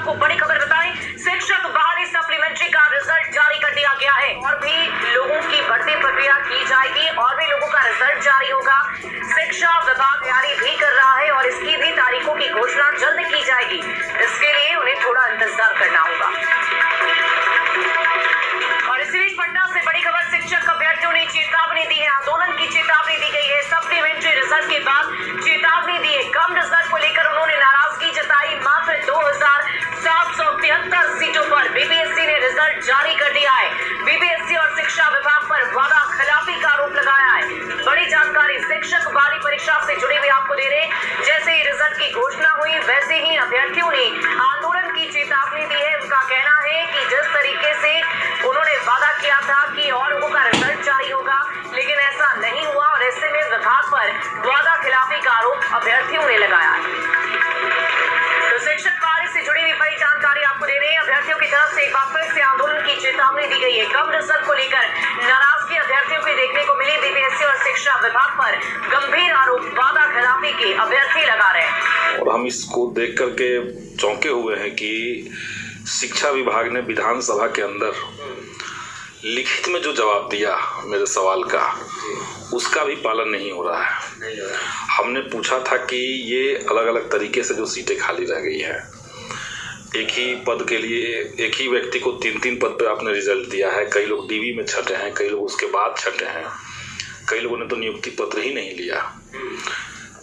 आपको बड़ी खबर बताएं, शिक्षक बहाली सप्लीमेंट्री का रिजल्ट जारी कर दिया गया है। और भी लोगों की भर्ती प्रक्रिया की जाएगी और भी लोगों का रिजल्ट जारी होगा। शिक्षा विभाग तैयारी भी कर रहा है और इसकी भी तारीखों की घोषणा जल्द की जाएगी। इसके लिए उन्हें थोड़ा इंतजार करना होगा। और इसी बीच पटना से बड़ी खबर, शिक्षक अभ्यर्थियों ने चेतावनी दी है। आंदोलन की चेतावनी दी गई है। सप्लीमेंट्री रिजल्ट के बाद चेतावनी दी है। कम रिजल्ट को लेकर उन्होंने नाराजगी जताई। मात्र 2773 सीटों पर बीपीएससी ने रिजल्ट जारी कर दिया है। बीपीएससी और शिक्षा विभाग पर वादा खिलाफी का आरोप लगाया है। बड़ी जानकारी शिक्षक बहाली परीक्षा से जुड़ी हुई आपको दे रहे। जैसे ही रिजल्ट की घोषणा हुई वैसे ही अभ्यर्थियों ने आंदोलन की चेतावनी दी है। उनका कहना है कि जिस तरीके से उन्होंने वादा किया था कि और लोगों का रिजल्ट जारी होगा, लेकिन ऐसा नहीं हुआ और ऐसे में विभाग पर वादा खिलाफी का आरोप अभ्यर्थियों ने लगाया है। तो शिक्षक बहाली से जुड़ी हुई बड़ी जानकारी आपको दे रहे हैं। अभ्यर्थियों की तरफ से एक बार फिर से आंदोलन की चेतावनी दी गई है। कम रिजल्ट को लेकर नाराजगी अभ्यर्थियों को देखने को मिली। बीपीएससी और शिक्षा विभाग पर गंभीर आरोप वादा खिलाफी के अभ्यर्थी लगा रहे हैं। और हम इसको देख करके चौंके हुए हैं कि शिक्षा विभाग ने विधानसभा के अंदर लिखित में जो जवाब दिया मेरे सवाल का, उसका भी पालन नहीं हो रहा है। हमने पूछा था कि ये अलग अलग तरीके से जो सीटें खाली रह गई हैं, एक ही पद के लिए एक ही व्यक्ति को 3-3 पद पे आपने रिजल्ट दिया है। कई लोग डीवी में छटे हैं, कई लोग उसके बाद छटे हैं, कई लोगों ने तो नियुक्ति पत्र ही नहीं लिया।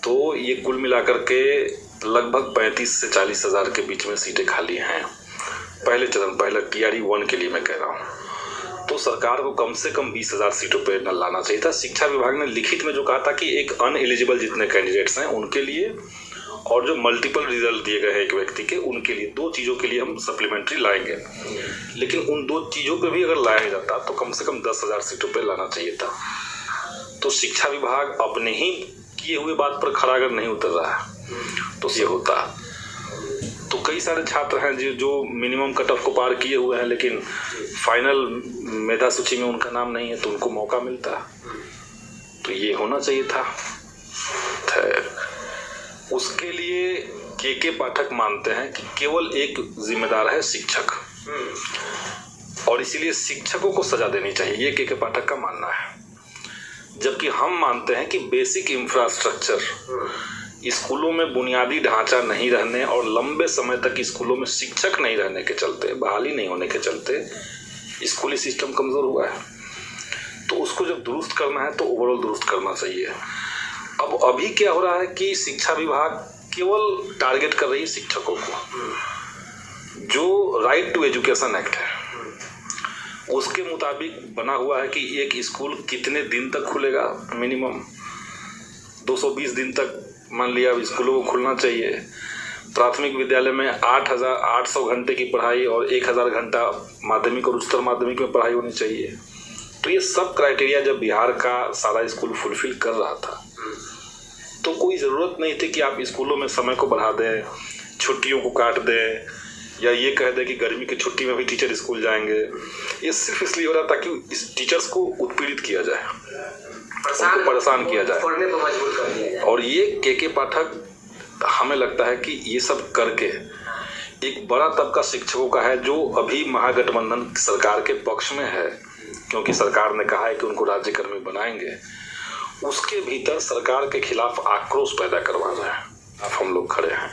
तो ये कुल मिलाकर के लगभग 35 से 40 हज़ार के बीच में सीटें खाली हैं। पहले चरण, पहले टीआरई 1 के लिए मैं कह रहा हूँ। तो सरकार को कम से कम 20,000 सीटों पे न लाना चाहिए था। शिक्षा विभाग ने लिखित में जो कहा था कि एक अनएलिजिबल जितने कैंडिडेट्स हैं उनके लिए और जो मल्टीपल रिजल्ट दिए गए हैं एक व्यक्ति के, उनके लिए 2 चीज़ों के लिए हम सप्लीमेंट्री लाएंगे। लेकिन उन 2 चीज़ों पे भी अगर लाया जाता तो कम से कम 10,000 सीटों पे लाना चाहिए था। तो शिक्षा विभाग अपने ही किए हुए बात पर खरा अगर नहीं उतर रहा है तो ये होता। तो कई सारे छात्र हैं जो मिनिमम कट ऑफ को पार किए हुए हैं, लेकिन फाइनल मेधा सूची में उनका नाम नहीं है, तो उनको मौका मिलता। तो ये होना चाहिए था। उसके लिए के पाठक मानते हैं कि केवल एक जिम्मेदार है शिक्षक, और इसीलिए शिक्षकों को सजा देनी चाहिए, ये के पाठक का मानना है। जबकि हम मानते हैं कि बेसिक इंफ्रास्ट्रक्चर, स्कूलों में बुनियादी ढांचा नहीं रहने और लंबे समय तक स्कूलों में शिक्षक नहीं रहने के चलते, बहाली नहीं होने के चलते स्कूली सिस्टम कमज़ोर हुआ है। तो उसको जब दुरुस्त करना है तो ओवरऑल दुरुस्त करना चाहिए। अब अभी क्या हो रहा है कि शिक्षा विभाग केवल टारगेट कर रही है शिक्षकों को। जो राइट टू एजुकेशन एक्ट है उसके मुताबिक बना हुआ है कि एक स्कूल कितने दिन तक खुलेगा। मिनिमम 220 दिन तक मान लिया स्कूलों को खुलना चाहिए। प्राथमिक विद्यालय में 8,800 घंटे की पढ़ाई और 1,000 घंटा माध्यमिक और उच्चतर माध्यमिक में पढ़ाई होनी चाहिए। तो ये सब क्राइटेरिया जब बिहार का सारा स्कूल फुलफिल कर रहा था तो कोई ज़रूरत नहीं थी कि आप स्कूलों में समय को बढ़ा दें, छुट्टियों को काट दें, या ये कह दें कि गर्मी की छुट्टी में भी टीचर स्कूल जाएंगे। ये सिर्फ इसलिए हो रहा था कि इस टीचर्स को उत्पीड़ित किया जाए, उनको परेशान किया जाए। और ये के पाठक, हमें लगता है कि ये सब करके एक बड़ा तबका शिक्षकों का है जो अभी महागठबंधन सरकार के पक्ष में है, क्योंकि सरकार ने कहा है कि उनको राज्यकर्मी बनाएंगे। उसके भीतर सरकार के खिलाफ आक्रोश पैदा करवा रहे हैं। अब हम लोग खड़े हैं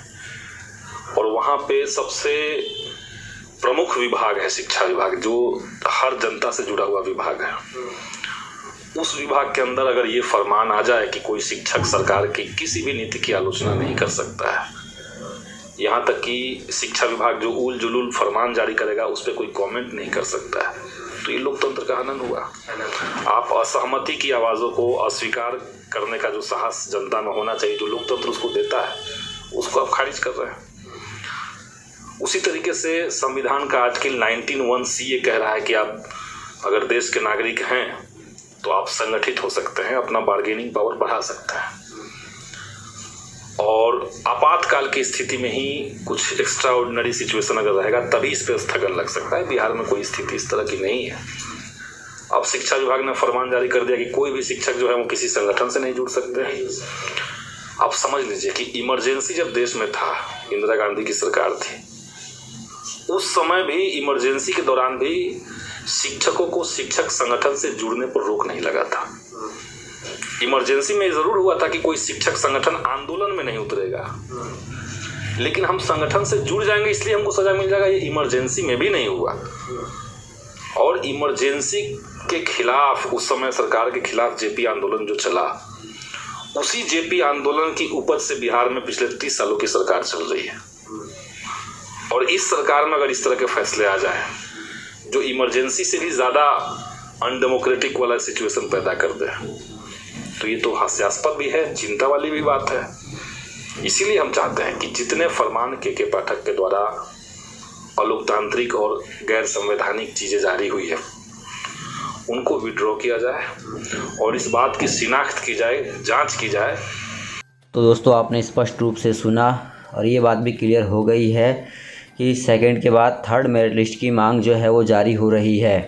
और वहाँ पे सबसे प्रमुख विभाग है शिक्षा विभाग, जो हर जनता से जुड़ा हुआ विभाग है। उस विभाग के अंदर अगर ये फरमान आ जाए कि कोई शिक्षक सरकार की किसी भी नीति की आलोचना नहीं कर सकता है, यहाँ तक कि शिक्षा विभाग जो उल जुलूल फरमान जारी करेगा उस पर कोई कमेंट नहीं कर सकता है, तो ये लोकतंत्र का हनन हुआ। आप असहमति की आवाज़ों को अस्वीकार करने का जो साहस जनता में होना चाहिए, जो लोकतंत्र उसको देता है, उसको आप खारिज कर रहे हैं। उसी तरीके से संविधान का आर्टिकल 19(1) ये कह रहा है कि आप अगर देश के नागरिक हैं तो आप संगठित हो सकते हैं, अपना बार्गेनिंग पावर बढ़ा सकते हैं, और आपातकाल की स्थिति में ही कुछ एक्स्ट्रा ऑर्डिनरी सिचुएशन अगर रहेगा तभी इस पर स्थगन लग सकता है। बिहार में कोई स्थिति इस तरह की नहीं है। अब शिक्षा विभाग ने फरमान जारी कर दिया कि कोई भी शिक्षक जो है वो किसी संगठन से नहीं जुड़ सकते हैं। आप समझ लीजिए कि इमरजेंसी जब देश में था, इंदिरा गांधी की सरकार थी, उस समय भी इमरजेंसी के दौरान भी शिक्षकों को शिक्षक संगठन से जुड़ने पर रोक नहीं लगा था। इमरजेंसी में जरूर हुआ था कि कोई शिक्षक संगठन आंदोलन में नहीं उतरेगा, लेकिन हम संगठन से जुड़ जाएंगे इसलिए हमको सजा मिल जाएगा, ये इमरजेंसी में भी नहीं हुआ। और इमरजेंसी के खिलाफ उस समय सरकार के खिलाफ जेपी आंदोलन जो चला, उसी जेपी आंदोलन की उपज से बिहार में पिछले 30 सालों की सरकार चल रही है। और इस सरकार में अगर इस तरह के फैसले आ जाए जो इमरजेंसी से भी ज़्यादा अनडेमोक्रेटिक वाला सिचुएशन पैदा कर दे, तो ये तो हास्यास्पद भी है, चिंता वाली भी बात है। इसीलिए हम चाहते हैं कि जितने फरमान के पाठक के द्वारा अलोकतांत्रिक और गैर संवैधानिक चीज़ें जारी हुई है उनको विड्रॉ किया जाए और इस बात की शिनाख्त की जाए, जांच की जाए। तो दोस्तों, आपने स्पष्ट रूप से सुना और ये बात भी क्लियर हो गई है कि सेकंड के बाद थर्ड मेरिट लिस्ट की मांग जो है वो जारी हो रही है।